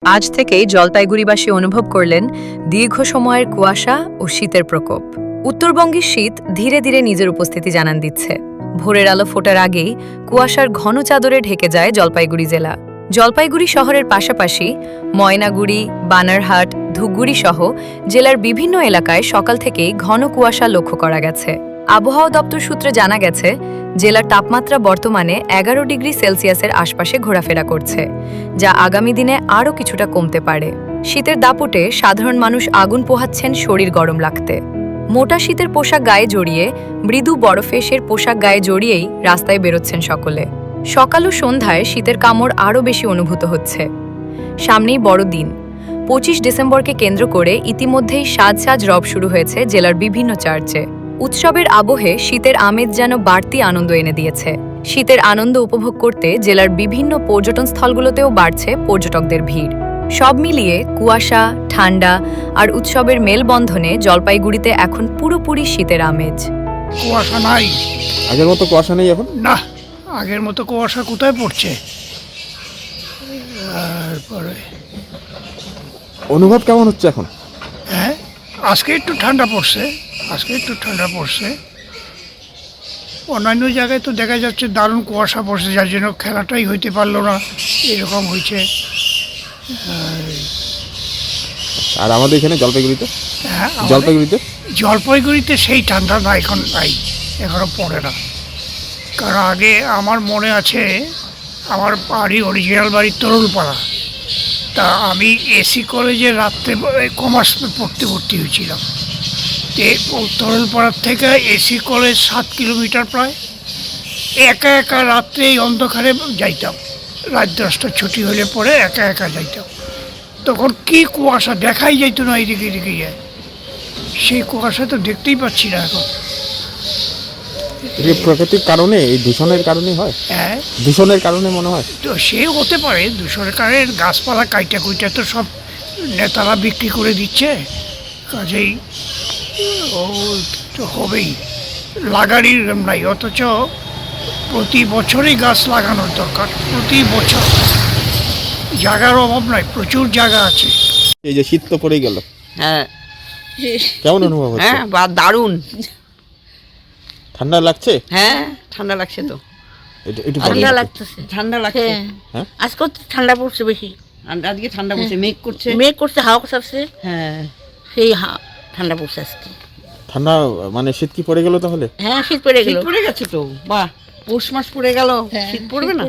আজ থেকেই জলপাইগুড়িবাসী অনুভব করলেন দীর্ঘ সময়ের কুয়াশা ও শীতের প্রকোপ। উত্তরবঙ্গের শীত ধীরে ধীরে নিজের উপস্থিতি জানান দিচ্ছে। ভোরের আলো ফোটার আগেই কুয়াশার ঘন চাদরে ঢেকে যায় জলপাইগুড়ি জেলা। জলপাইগুড়ি শহরের পাশাপাশি ময়নাগুড়ি, বানারহাট, ধূপগুড়ি সহ জেলার বিভিন্ন এলাকায় সকাল থেকেই ঘন কুয়াশা লক্ষ্য করা গেছে। আবহাওয়া দপ্তর সূত্রে জানা গেছে, জেলার তাপমাত্রা বর্তমানে 11 ডিগ্রি সেলসিয়াসের আশপাশে ঘোরাফেরা করছে, যা আগামী দিনে আরও কিছুটা কমতে পারে। শীতের দাপটে সাধারণ মানুষ আগুন পোহাচ্ছেন শরীর গরম লাগতে। মোটা শীতের পোশাক গায়ে জড়িয়ে, মৃদু বরফেশের পোশাক গায়ে জড়িয়েই রাস্তায় বেরোচ্ছেন সকলে। সকাল ও সন্ধ্যায় শীতের কামড় আরও বেশি অনুভূত হচ্ছে। সামনেই বড়দিন 25 ডিসেম্বরকে কেন্দ্র করে ইতিমধ্যেই সাজ রব শুরু হয়েছে জেলার বিভিন্ন চার্চে। উৎসবের আবহে শীতের আমেজ যেন বাড়তি আনন্দ এনে দিয়েছে। শীতের আনন্দ উপভোগ করতে জেলার বিভিন্ন পর্যটন স্থলগুলোতেও বাড়ছে পর্যটকদের ভিড়। সব মিলিয়ে কুয়াশা, ঠান্ডা আর উৎসবের মেলবন্ধনে জলপাইগুড়িতে এখন পুরোপুরি শীতের আমেজ। কুয়াশা নাই, আগের মতো কুয়াশা নেই এখন? না, আগের মতো কুয়াশা কোথায় পড়ছে। তারপরে অনুভব কেমন হচ্ছে এখন? হ্যাঁ, আজকে একটু ঠান্ডা পড়ছে। অন্যান্য জায়গায় তো দেখা যাচ্ছে দারুণ কুয়াশা পড়ছে, যার জন্য খেলাটাই হইতে পারলো না, এরকম হয়েছে। আর আমাদের এখানে জলপাইগুড়িতে হ্যাঁ, জলপাইগুড়িতে সেই ঠান্ডা না, এখন নাই, এখনো পড়ে না। কারণ আগে আমার মনে আছে, আমার বাড়ি অরিজিনাল বাড়ি তরুলপাড়া। তা আমি এসি কলেজে রাত্রে কমার্স পড়তে ভর্তি হয়েছিলাম। তরুলপাড়ার থেকে এসি কলেজ 7 কিলোমিটার প্রায়। একা একা রাত্রে এই অন্ধকারে যাইতাম, রাত 10টা ছুটি হলে পরে একা একা যাইতাম। তখন কি কুয়াশা, দেখাই যাইত না এদিকে এদিকে যায়। সেই কুয়াশা তো দেখতেই পাচ্ছি না এখন। প্রাকৃতিক কারণে, এই দূষণের কারণে হয়। হ্যাঁ, দূষণের কারণে মনে হয়। তো সে হতে পারে, দূষণের কারণে গাছপালা কাইটা কুইটা তো সব নেতারা বিক্রি করে দিচ্ছে, কাজেই ও তো হবেই। লাগারই নাই, অথচ প্রতি বছরই গাছ লাগানোর দরকার। প্রতি বছর জায়গার অভাব নাই, প্রচুর জায়গা আছে। এই যে শীত তো পড়ে গেল, হ্যাঁ, কেমন অনুভব হচ্ছে? হ্যাঁ, দারুণ ঠান্ডা লাগছে? হ্যাঁ, ঠান্ডা লাগছে তো। একটু ঠান্ডা লাগতেছে, ঠান্ডা লাগছে। হ্যাঁ, আজকে তো ঠান্ডা পড়ছে বেশি। আজকে ঠান্ডা পড়ছে, মেঘ করছে। মেঘ করছে, হাওয়া করছে, হ্যাঁ, সেই ঠান্ডা পড়ছে আজকে। ঠান্ডা মানে শীত কি পড়ে গেল তাহলে? হ্যাঁ, শীত পড়ে গেল। শীত পড়ে গেছে তো। বাহ, পৌষ মাস পড়ে গেল, শীত পড়বে না?